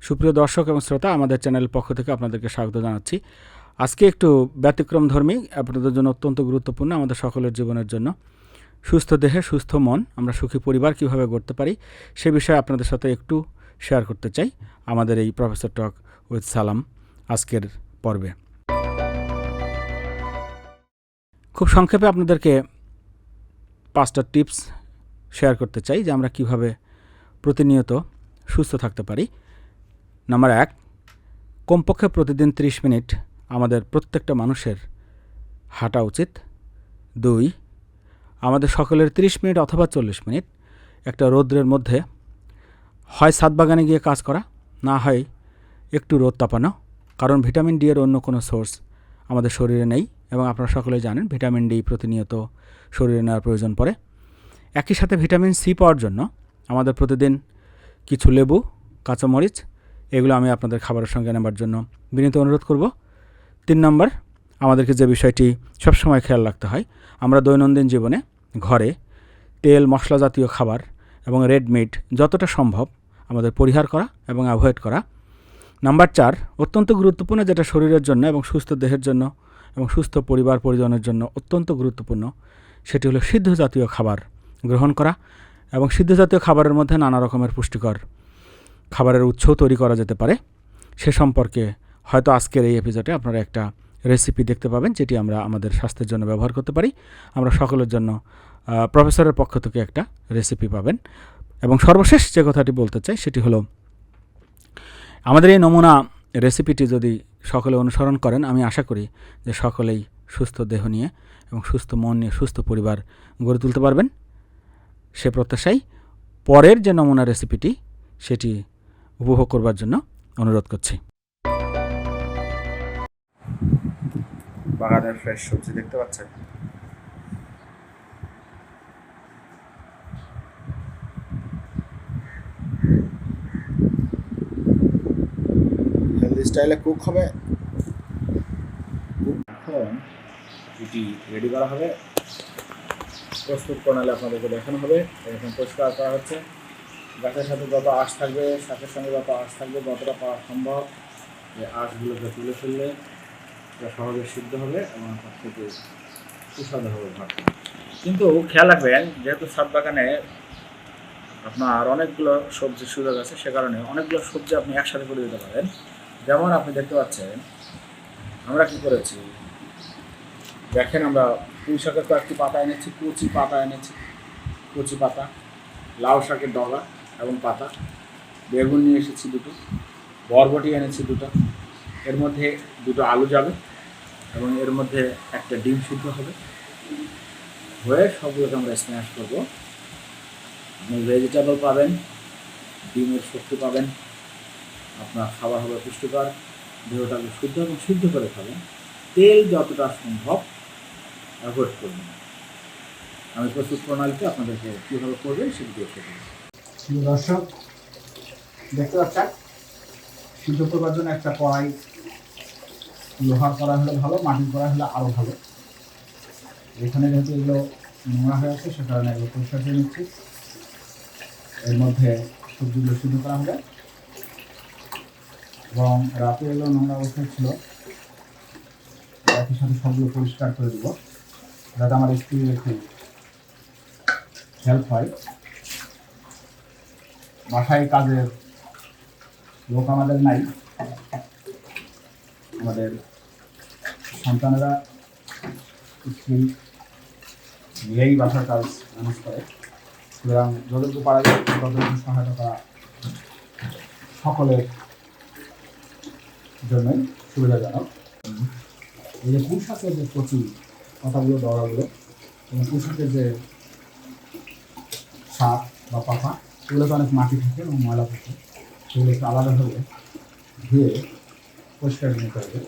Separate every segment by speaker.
Speaker 1: সুপ্রিয় দর্শক এবং শ্রোতা, আমাদের চ্যানেলের পক্ষ থেকে আপনাদেরকে স্বাগত জানাচ্ছি। আজকে একটু ব্যতিক্রমধর্মী, আপনাদের জন্য অত্যন্ত গুরুত্বপূর্ণ, আমাদের সকলের জীবনের জন্য। সুস্থ দেহে সুস্থ মন, আমরা সুখী পরিবার কীভাবে গড়তে পারি সে বিষয়ে আপনাদের সাথে একটু শেয়ার করতে চাই আমাদের এই প্রফেসর টক উইথ সালাম আজকের পর্বে। খুব সংক্ষেপে আপনাদেরকে 5টা টিপস শেয়ার করতে চাই যে আমরা কীভাবে প্রতিনিয়ত সুস্থ থাকতে পারি। নাম্বার 1, কমপক্ষে প্রতিদিন 30 মিনিট আমাদের প্রত্যেকটা মানুষের হাঁটা উচিত। 2, আমাদের সকলের 30 মিনিট অথবা 40 মিনিট একটা রৌদ্রের মধ্যে হয় ছাদ বাগানে গিয়ে কাজ করা, না হয় একটু রোদ তাপানো, কারণ ভিটামিন ডি এর অন্য কোনো সোর্স আমাদের শরীরে নেই এবং আপনারা সকলেই জানেন ভিটামিন ডি প্রতিনিয়ত শরীরে নেওয়ার প্রয়োজন পড়ে। একই সাথে ভিটামিন সি পাওয়ার জন্য আমাদের প্রতিদিন কিছু লেবু, কাঁচামরিচ এগুলো আমি আপনাদের খাবারের সঙ্গে নেবার জন্য বিনীত অনুরোধ করব। 3 নম্বর, আমাদেরকে যে বিষয়টি সবসময় খেয়াল রাখতে হয়, আমরা দৈনন্দিন জীবনে ঘরে তেল মশলা জাতীয় খাবার এবং রেড মিট যতটা সম্ভব আমাদের পরিহার করা এবং অ্যাভয়েড করা। নাম্বার 4, অত্যন্ত গুরুত্বপূর্ণ, যেটা শরীরের জন্য এবং সুস্থ দেহের জন্য এবং সুস্থ পরিবার পরিজনের জন্য অত্যন্ত গুরুত্বপূর্ণ, সেটি হলো সিদ্ধ জাতীয় খাবার গ্রহণ করা। এবং সিদ্ধ জাতীয় খাবারের মধ্যে নানা রকমের পুষ্টিকর খাবারের উৎসও তৈরি করা যেতে পারে। সে সম্পর্কে হয়তো আজকের এই এপিসোডে আপনারা একটা রেসিপি দেখতে পাবেন, যেটি আমরা আমাদের স্বাস্থ্যের জন্য ব্যবহার করতে পারি। আমরা সকলের জন্য প্রফেসরের পক্ষ থেকে একটা রেসিপি পাবেন। এবং সর্বশেষ যে কথাটি বলতে চাই সেটি হলো, আমাদের এই নমুনা রেসিপিটি যদি সকলে অনুসরণ করেন, আমি আশা করি যে সকলেই সুস্থ দেহ নিয়ে এবং সুস্থ মন নিয়ে সুস্থ পরিবার গড়ে তুলতে পারবেন। সে প্রত্যাশায় পরের যে নমুনা রেসিপিটি সেটি উপভোগ করবার জন্য অনুরোধ করছি। বাগানের ফ্রেশ সবজি দেখতে পাচ্ছেন। হেলদি স্টাইলে কুক হবে। এখন এটি রেডি করা হবে, প্রস্তুত প্রণালী আপনাদেরকে দেখানো হবে। এখন পরিষ্কার করা হচ্ছে। গাছের সাথে যত আঁশ থাকবে, শাকের সঙ্গে যত আঁশ থাকবে, যতটা পাওয়া সম্ভব যে আঁশগুলোকে তুলে ফেললে এটা সহজে সিদ্ধ হবে এবং তার থেকে সুস্বাদু হবে ভাত। কিন্তু খেয়াল রাখবেন, যেহেতু ছাদ বাগানে আপনার অনেকগুলো সবজির সুযোগ আছে, সে কারণে অনেকগুলো সবজি আপনি একসাথে করে দিতে পারেন। যেমন আপনি দেখতে পাচ্ছেন আমরা কি করেছি, দেখেন আমরা পুঁই শাকের কয়েকটি পাতা এনেছি, কচি পাতা এনেছি, কচি পাতা, লাউ শাকের ডগা এবং পাতা, বেগুন নিয়ে এসেছি 2টো, বরবটি এনেছি 2টা, এর মধ্যে 2টো আলু যাবে এবং এর মধ্যে একটা ডিম সিদ্ধ হবে। হয়ে সবগুলোকে আমরা স্ম্যাশ করবো। আপনি ভেজিটেবল পাবেন, ডিমের শক্তি পাবেন, আপনার খাবার হবে পুষ্টিকর, দেহটাকে শুদ্ধ এবং সিদ্ধ করে খাবেন। তেল যতটা সম্ভব অ্যাভয়েড করবেন। আমি প্রস্তুত প্রণালীতে আপনাদেরকে কীভাবে করবেন সেটি দেখতে পাবেন। প্রিয় দর্শক, দেখতে পাচ্ছেন সিদ্ধ করবার জন্য একটা কড়াই, লোহার কড়াই হলে ভালো, মাটির কড়াই হলে আরও ভালো। এখানে যেহেতু এগুলো নোংরা হয়ে আছে, সে কারণে এগুলো পরিষ্কার করে নিচ্ছি। এর মধ্যে সবজিগুলো সিদ্ধ করা হবে এবং রাতে এগুলো নোংরা অবস্থায় ছিল, একই সাথে সবগুলো পরিষ্কার করে দেবো যাতে আমার স্ত্রীর একটু হেল্প হয়। বাসায় কাজের লোক আমাদের নাই, আমাদের সন্তানেরা স্ত্রী নিয়েই বাসার কাজ ম্যানেজ করে। সুতরাং যতটুকু পারা যায় ততটুকু সহায়তা করা সকলের জন্যই সুবিধাজনক। এই যে পুঁই শাকের যে কচি পাতাগুলো, ডগাগুলো এবং পুঁই শাকের যে শাক বা পাতা, এগুলোতে অনেক মাটি থাকে এবং ময়লা থাকে, সেগুলো একটু আলাদাভাবে ধুয়ে পরিষ্কার নিতে হবে।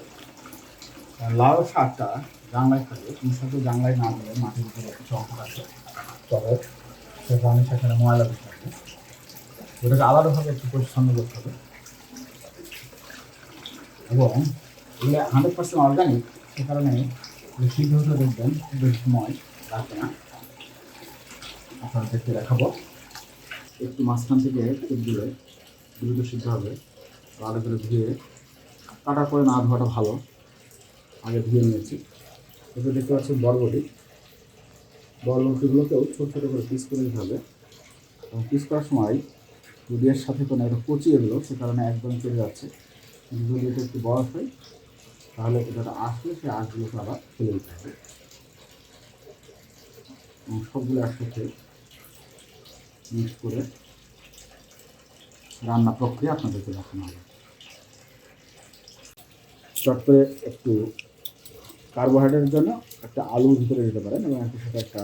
Speaker 1: লাউ শাকটা জানলায় থাকে, পুঁই শাকও জানলায় না ধরে মাটির উপরে কিছু অংশ থাকে, তবে সে কারণে সেখানে ময়লা দিতে হবে। ওটাকে আলাদাভাবে একটু পরিচ্ছন্ন করতে হবে এবং এগুলো 100% অর্গানিক, সে কারণে সিদ্ধ হতে দেখবেন বেশি সময় লাগবে না। আপনারা দেখতে দেখাবো, একটু মাঝখান থেকে খুব দূরে দ্রুত সিদ্ধ হবে। ভালো করে ধুয়ে, কাটার পরে না ধোয়াটা ভালো, আগে ধুয়ে নিয়েছি। এবার দেখতে পাচ্ছি বরবটিগুলোকেও ছোটো ছোটো করে পিস করে দিতে হবে। এবং পিস করার সময় যদি এর সাথে কোনো একটা কচি এগুলো, সে কারণে একদম চলে যাচ্ছে। কিন্তু যদি এটা একটু বরফ হয় তাহলে এটা আসলে সেই আঁশগুলোকে আবার ফেলে দিতে হবে এবং সবগুলো একসাথে মিক্স করে রান্না প্রক্রিয়া আপনাদেরকে দেখানো হবে। স্টার্ট করে একটু কার্বোহাইড্রেটের জন্য একটা আলু ভিতরে দিতে পারেন এবং একটু সাথে একটা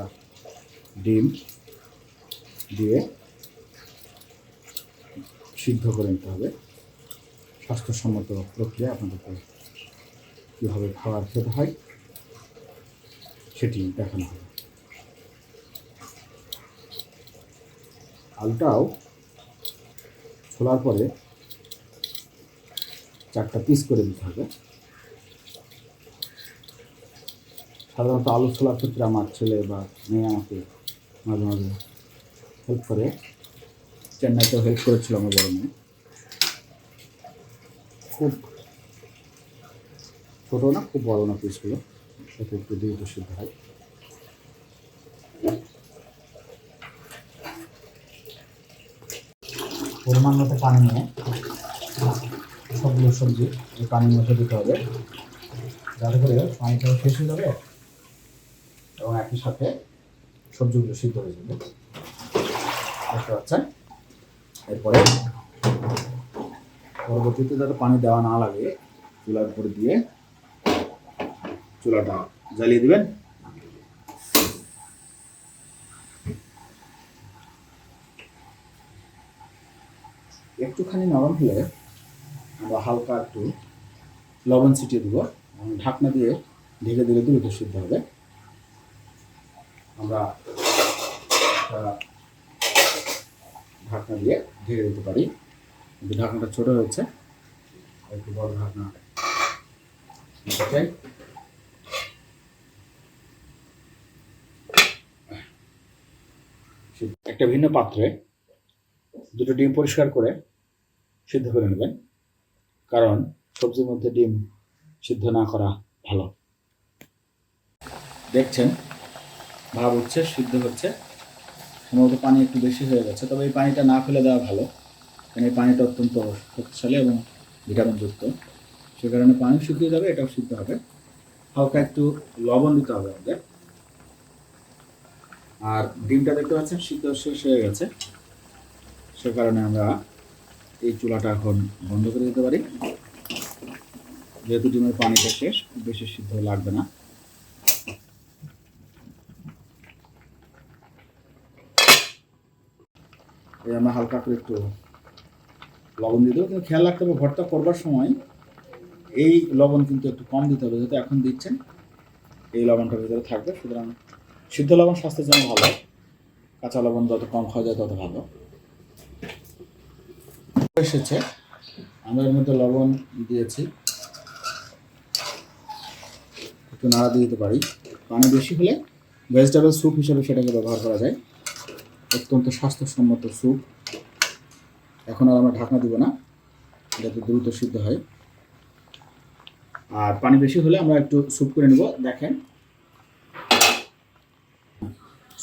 Speaker 1: ডিম দিয়ে সিদ্ধ করে নিতে হবে। স্বাস্থ্যসম্মত প্রক্রিয়া আপনাদেরকে কীভাবে খাবার খেতে হয় সেটি দেখানো হবে। আলুটাও ছোলার পরে 4টা পিস করে দিতে হবে। সাধারণত আলু ছোলার ক্ষেত্রে আমার ছেলে বা মেয়ে আমাকে মাঝে মাঝে হেল্প করে, চেন্নাইতেও হেল্প করেছিল আমার বড় মেয়ে। খুব ছোটো না, খুব বড়ো না পিসগুলো, সাথে একটু দ্রুত সিদ্ধ হয়। পরিমাণ মতো পানি নিয়ে সবগুলো সবজি এই পানির মধ্যে দিতে হবে, যাতে করে পানিটাও শেষ হয়ে যাবে এবং একই সাথে সবজিগুলো সিদ্ধ হয়ে যাবে। বুঝতে পারছেন? এরপরে পরবর্তীতে যাতে পানি দেওয়া না লাগে, চুলার উপরে দিয়ে চুলাটা জ্বালিয়ে দিবেন। একটুখানি নরম হলে আমরা হালকা একটু লবণ ছিটিয়ে দেবো এবং ঢাকনা দিয়ে ঢেকে দিলে দ্রুত সিদ্ধ হবে। আমরা ঢাকনা দিয়ে ঢেকে দিতে পারি, কিন্তু ঢাকনাটা ছোট হয়েছে, একটু বড় ঢাকনা নিতে চাই। একটা ভিন্ন পাত্রে 2টো ডিম পরিষ্কার করে সিদ্ধ করে নেবেন, কারণ সবজির মধ্যে ডিম সিদ্ধ না করা ভালো। দেখছেন ভাব হচ্ছে, সিদ্ধ হচ্ছে, সম্ভবত পানি একটু বেশি হয়ে গেছে, তবে এই পানিটা না ফেলে দেওয়া ভালো, কারণ এই পানিটা অত্যন্ত শক্তিশালী এবং ভিটামিনযুক্ত, সে কারণে পানি শুকিয়ে যাবে, এটাও সিদ্ধ হবে। হালকা একটু লবণ দিতে হবে আমাদের। আর ডিমটা দেখতে পাচ্ছেন সিদ্ধ শেষ হয়ে গেছে, সে কারণে আমরা এই চুলাটা এখন বন্ধ করে দিতে পারি, যেহেতু ডিমের পানিটা শেষ, খুব বেশি সিদ্ধ লাগবে না। এই আমরা হালকা করে একটু লবণ দিয়ে দেবো, কিন্তু খেয়াল রাখতে হবে ভর্তা করবার সময় এই লবণ কিন্তু একটু কম দিতে হবে, যেহেতু এখন দিচ্ছেন এই লবণটা ভিতরে থাকবে। সুতরাং সিদ্ধ লবণ স্বাস্থ্যের জন্য ভালো, কাঁচা লবণ যত কম খাওয়া যায় তত ভালো। এসেছে, আমরা এর মধ্যে লবণ দিয়েছি, একটু নাড়া দিয়ে দিতে পারি। পানি বেশি হলে ভেজিটেবল স্যুপ হিসেবে সেটাকে ব্যবহার করা যায়, অত্যন্ত স্বাস্থ্যসম্মত স্যুপ। এখন আর আমরা ঢাকনা দিব না, যাতে দ্রুত সিদ্ধ হয়। আর পানি বেশি হলে আমরা একটু স্যুপ করে নেব। দেখেন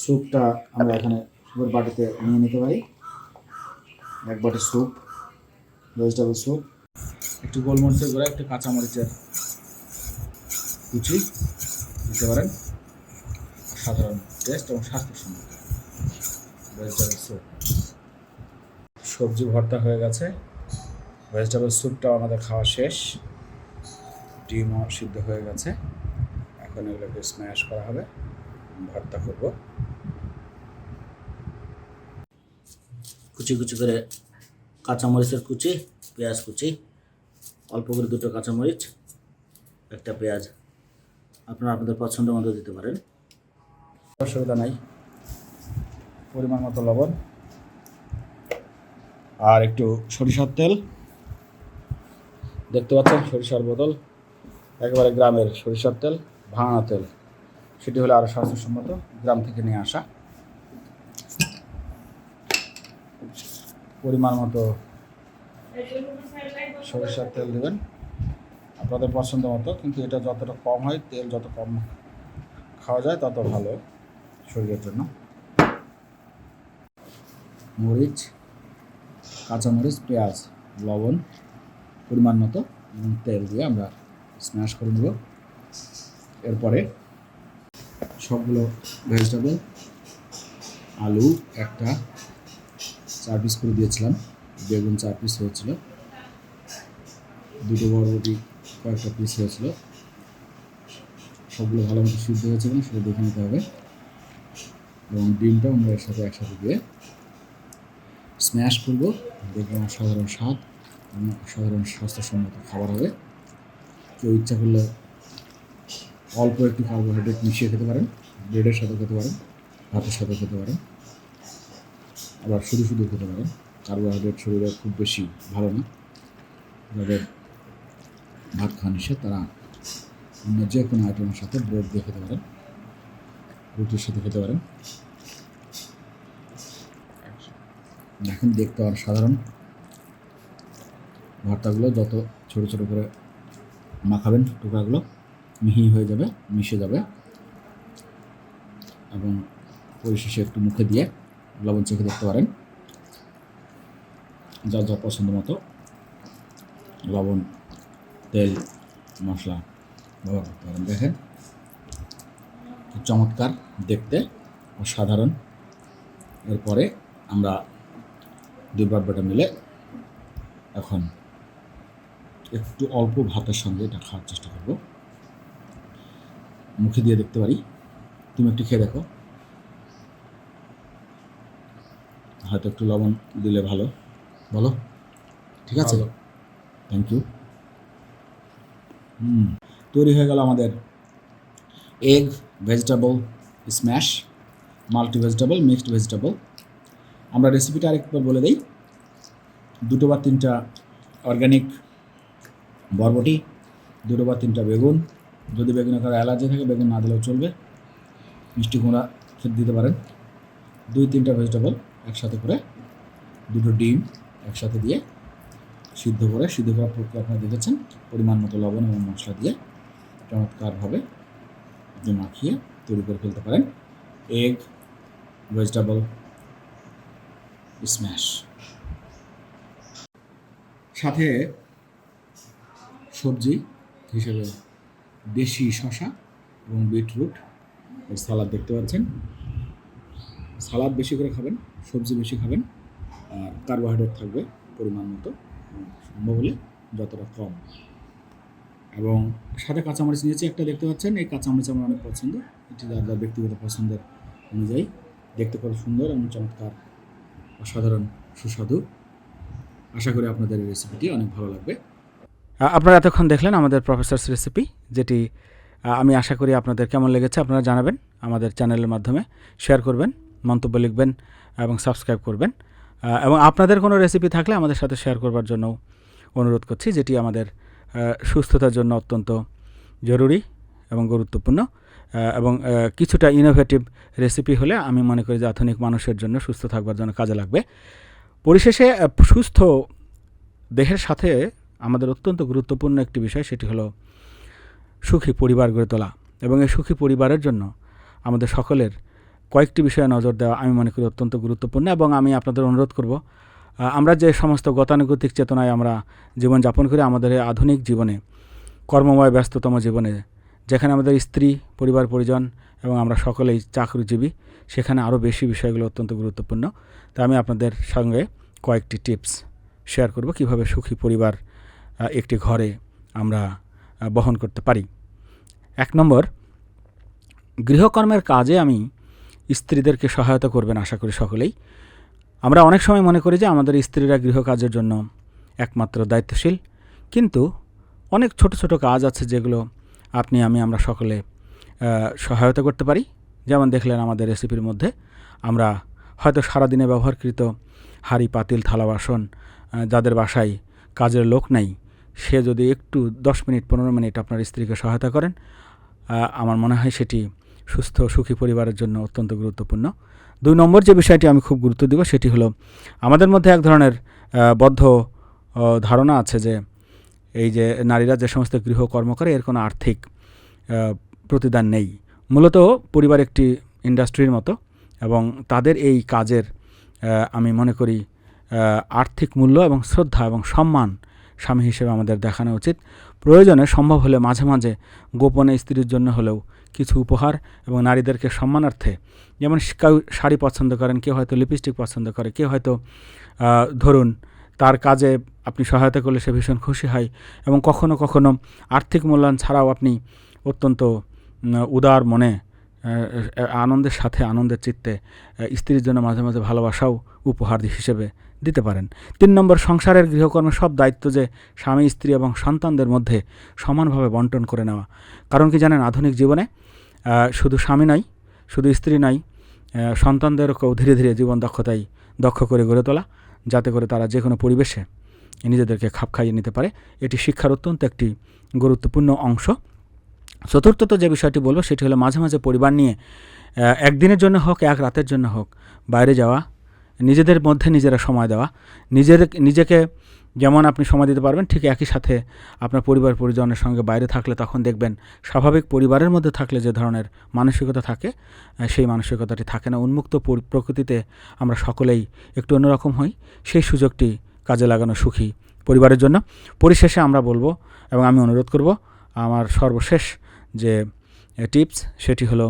Speaker 1: স্যুপটা আমরা এখানে স্যুপের বাটিতে নিয়ে নিতে পারি। 1 বাটি স্যুপ, ভেজিটেবল স্যুপ। একটু গোলমরিচের গুঁড়া, একটু কাঁচামরিচের কুচি দিতে পারেন, সাধারণ টেস্ট এবং স্বাস্থ্যসম্মত ভেজিটেবল স্যুপ। সবজি ভর্তা হয়ে গেছে, ভেজিটেবল স্যুপটাও আমাদের খাওয়া শেষ, ডিমও সিদ্ধ হয়ে গেছে। এখন এগুলোকে স্ম্যাশ করা হবে, ভর্তা করব। কুচি কুচি করে কাঁচামরিচের কুচি, পেঁয়াজ কুচি, অল্প করে 2টো কাঁচামরিচ, একটা পেঁয়াজ, আপনারা আপনাদের পছন্দ মতো দিতে পারেন, অসুবিধা নাই। পরিমাণ মতো লবণ আর একটু সরিষার তেল, দেখতে পাচ্ছেন সরিষার বোতল, একেবারে গ্রামের সরিষার তেল, ভাঙা তেল, সেটি হলে আরও স্বাস্থ্যসম্মত, গ্রাম থেকে নিয়ে আসা। পরিমাণ মতো সরিষার তেল দেবেন আপনাদের পছন্দ মতো, কিন্তু এটা যতটা কম হয়, তেল যত কম খাওয়া যায় তত ভালো শরীরের জন্য। মরিচ, কাঁচামরিচ, পেঁয়াজ, লবণ পরিমাণ মতো এবং তেল দিয়ে আমরা স্ম্যাশ করে নেব। এরপরে সবগুলো ভেজিটেবল, আলু একটা 4 পিস করে দিয়েছিলাম, বেগুন 4 পিস হয়েছিল, দুটো বরবটি কয়েকটা পিস হয়েছিল, সবগুলো ভালো মতো সিদ্ধ হয়েছে কিনা সেটা দেখে নিতে হবে। এবং ডিমটাও আমরা এর সাথে একসাথে দিয়ে স্ম্যাশ করব, দেখবেন অসাধারণ স্বাদ এবং অসাধারণ স্বাস্থ্যসম্মত খাবার হবে। কেউ ইচ্ছা করলে অল্প একটু কার্বোহাইড্রেট মিশিয়ে খেতে পারেন, ব্রেডের সাথে খেতে পারেন, ভাতের সাথে খেতে পারেন, আবার শুধু শুধু খেতে পারেন। কার্বোহাইড্রেট শরীরে খুব বেশি ভালো না, যাদের ভাত খাওয়া নিষেধ তারা অন্য যে কোনো আইটেমের সাথে ব্রেড দিয়ে খেতে পারেন, রুটির সাথে খেতে পারেন। দেখেন দেখতে আর সাধারণ ভর্তাগুলো যত ছোটো ছোটো করে মাখাবেন টুকরাগুলো মিহি হয়ে যাবে, মিশে যাবে এবং পরিশেষে একটু মুখে দিয়ে লবণ চেখে দেখতে পারেন। যার যা পছন্দ মতো লবণ, তেল, মশলা ব্যবহার করতে পারেন। দেখেন চমৎকার দেখতে, অসাধারণ। এরপরে আমরা দুই বারটা মিলে এখন একটু অল্প ভাতের সঙ্গে এটা খাওয়ার চেষ্টা করব। মুখে দিয়ে দেখতে পারি, তুমি একটু খেয়ে দেখো, হয়তো একটু লবণ দিলে ভালো, বলো? ঠিক আছে, থ্যাংক ইউ। তৈরি হয়ে গেল আমাদের egg vegetable smash, multi vegetable, mixed vegetable. আমরা রেসিপিটা আরেকবার বলে দিই। 2 বা 3টা অর্গ্যানিক বরবটি, 2 বা 3টা বেগুন, যদি বেগুনে কারো অ্যালার্জি থাকে বেগুন না দিলেও চলবে, মিষ্টি কুমড়া খেতে দিতে পারেন, 2-3টা ভেজিটেবল একসাথে করে, 2টো ডিম একসাথে দিয়ে সিদ্ধ করার প্রক্রিয়া আপনারা দেখেছেন। পরিমাণ মতো লবণ এবং মশলা দিয়ে চমৎকারভাবে আপনি মাখিয়ে তৈরি করে ফেলতে পারেন এগ ভেজিটেবল স্ম্যাশ। সাথে সবজি হিসেবে দেশি শসা এবং বিটরুট এর সালাদ দেখতে পাচ্ছেন। সালাদ বেশি করে খাবেন, সবজি বেশি খাবেন, আর কার্বোহাইড্রেট থাকবে পরিমাণ মতো, সম্ভব হলে যতটা কম। এবং সাথে কাঁচামরিচ নিয়েছি একটা, দেখতে পাচ্ছেন। এই কাঁচামরিচ আমার অনেক পছন্দ, এটি যার ব্যক্তিগত পছন্দের অনুযায়ী। দেখতে খুব সুন্দর এবং চমৎকার, অসাধারণ সুস্বাদু। আশা করি আপনাদের এই রেসিপিটি অনেক ভালো লাগবে। আপনারা এতক্ষণ দেখলেন আমাদের প্রফেসরস রেসিপি, যেটি আমি আশা করি আপনাদের কেমন লেগেছে আপনারা জানাবেন, আমাদের চ্যানেলের মাধ্যমে শেয়ার করবেন, মন্তব্য লিখবেন এবং সাবস্ক্রাইব করবেন। এবং আপনাদের কোনো রেসিপি থাকলে আমাদের সাথে শেয়ার করবার জন্য অনুরোধ করছি, যেটি আমাদের সুস্থতার জন্য অত্যন্ত জরুরি এবং গুরুত্বপূর্ণ। এবং কিছুটা ইনোভেটিভ রেসিপি হলে আমি মনে করি যে আধুনিক মানুষের জন্য সুস্থ থাকবার জন্য কাজে লাগবে। পরিশেষে সুস্থ দেহের সাথে আমাদের অত্যন্ত গুরুত্বপূর্ণ একটি বিষয়, সেটি হলো সুখী পরিবার গড়ে তোলা। এবং এই সুখী পরিবারের জন্য আমাদের সকলের কয়েকটি বিষয়ে নজর দেওয়া আমি মনে করি অত্যন্ত গুরুত্বপূর্ণ। এবং আমি আপনাদের অনুরোধ করব, আমরা যে সমস্ত গতানুগতিক চেতনায় আমরা জীবনযাপন করি, আমাদের এই আধুনিক জীবনে, কর্মময় ব্যস্ততম জীবনে, যেখানে আমাদের স্ত্রী, পরিবার পরিজন এবং আমরা সকলেই চাকরিজীবী, সেখানে আরও বেশি বিষয়গুলো অত্যন্ত গুরুত্বপূর্ণ। তা আমি আপনাদের সঙ্গে কয়েকটি টিপস শেয়ার করব কীভাবে সুখী পরিবার একটি ঘরে আমরা বহন করতে পারি। 1 নম্বর, গৃহকর্মের কাজে আমি স্ত্রীদেরকে সহায়তা করবেন আশা করি সকলেই। আমরা অনেক সময় মনে করি যে আমাদের স্ত্রীরা গৃহকাজের জন্য একমাত্র দায়িত্বশীল, কিন্তু অনেক ছোট ছোট কাজ আছে যেগুলো আমরা সকলে সহায়তা করতে পারি। যেমন দেখলেন আমাদের রেসিপির মধ্যে, আমরা হয়তো সারাদিনে ব্যবহারকৃত হাঁড়ি, পাতিল, থালা, বাসন, যাদের বাসায় কাজের লোক নেই, সে যদি একটু 10 মিনিট 15 মিনিট আপনার স্ত্রীকে সহায়তা করেন, আমার মনে হয় সেটি সুস্থ সুখী পরিবারের জন্য অত্যন্ত গুরুত্বপূর্ণ। 2 নম্বর যে বিষয়টি আমি খুব গুরুত্ব দেব সেটি হলো, আমাদের মধ্যে এক ধরনের বদ্ধ ধারণা আছে যে এই যে নারীরা যে সমস্ত গৃহকর্ম করে এর কোনো আর্থিক প্রতিদান নেই। মূলত পরিবার একটি ইন্ডাস্ট্রির মতো এবং তাদের এই কাজের আমি মনে করি আর্থিক মূল্য এবং শ্রদ্ধা এবং সম্মান স্বামী হিসেবে আমাদের দেখানো উচিত। প্রয়োজনে সম্ভব হলে মাঝে মাঝে গোপনে স্ত্রীর জন্য হলেও কিছু উপহার এবং নারীদেরকে সম্মানার্থে, যেমন কেউ শাড়ি পছন্দ করেন, কেউ হয়তো লিপস্টিক পছন্দ করে, কেউ হয়তো ধরুন তার কাজে আপনি সহায়তা করলে সে ভীষণ খুশি হয় এবং কখনো কখনো আর্থিক মূল্যায়ন ছাড়াও আপনি অত্যন্ত উদার মনে আনন্দের সাথে আনন্দের চিত্তে স্ত্রীর জন্য মাঝে মাঝে ভালোবাসাও উপহার হিসেবে দিতে পারেন। 3 নম্বর, সংসারের গৃহকর্মের সব দায়িত্ব যে স্বামী স্ত্রী এবং সন্তানদের মধ্যে সমানভাবে বন্টন করে নেওয়া। কারণ কি জানেন, আধুনিক জীবনে শুধু স্বামী নয়, শুধু স্ত্রী নয়, সন্তানদেরকেও ধীরে ধীরে জীবন দক্ষ করে গড়ে তোলা, যাতে করে তারা যে কোনো পরিবেশে নিজেদেরকে খাপ খাইয়ে নিতে পারে। এটি শিক্ষার অত্যন্ত একটি গুরুত্বপূর্ণ অংশ। চতুর্থত যে বিষয়টি বলবো সেটি হলো মাঝে মাঝে পরিবার নিয়ে একদিনের জন্য হোক, এক রাতের জন্য হোক, বাইরে যাওয়া, নিজেদের মধ্যে নিজেরা সময় দেওয়া। নিজেকে যেমন আপনি সময় দিতে পারবেন, ঠিক একই সাথে আপনার পরিবার পরিজনের সঙ্গে বাইরে থাকলে তখন দেখবেন স্বাভাবিক পরিবারের মধ্যে থাকলে যে ধরনের মানসিকতা থাকে সেই মানসিকতাটি থাকে না। উন্মুক্ত প্রকৃতিতে আমরা সকলেই একটু অন্যরকম হই। সেই সুযোগটি কাজে লাগানো সুখী পরিবারের জন্য। পরিশেষে আমরা বলবো এবং আমি অনুরোধ করব, আমার সর্বশেষ যে টিপস সেটি হলো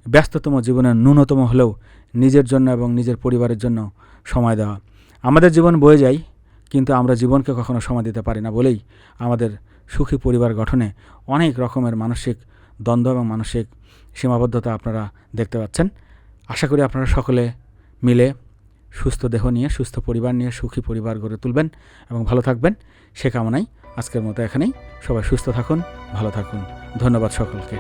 Speaker 1: ব্যস্ততম জীবনের ন্যূনতম হলেও নিজের জন্য এবং নিজের পরিবারের জন্য সময় দেওয়া। আমাদের জীবন বয়ে যায়, কিন্তু আমরা জীবনকে কখনো সময় দিতে পারি না বলেই আমাদের সুখী পরিবার গঠনে অনেক রকমের মানসিক দ্বন্দ্ব এবং মানসিক সীমাবদ্ধতা আপনারা দেখতে পাচ্ছেন। আশা করি আপনারা সকলে মিলে সুস্থ দেহ নিয়ে, সুস্থ পরিবার নিয়ে সুখী পরিবার গড়ে তুলবেন এবং ভালো থাকবেন। সে কামনাই আজকের মতো এখানেই। সবাই সুস্থ থাকুন, ভালো থাকুন। ধন্যবাদ সকলকে।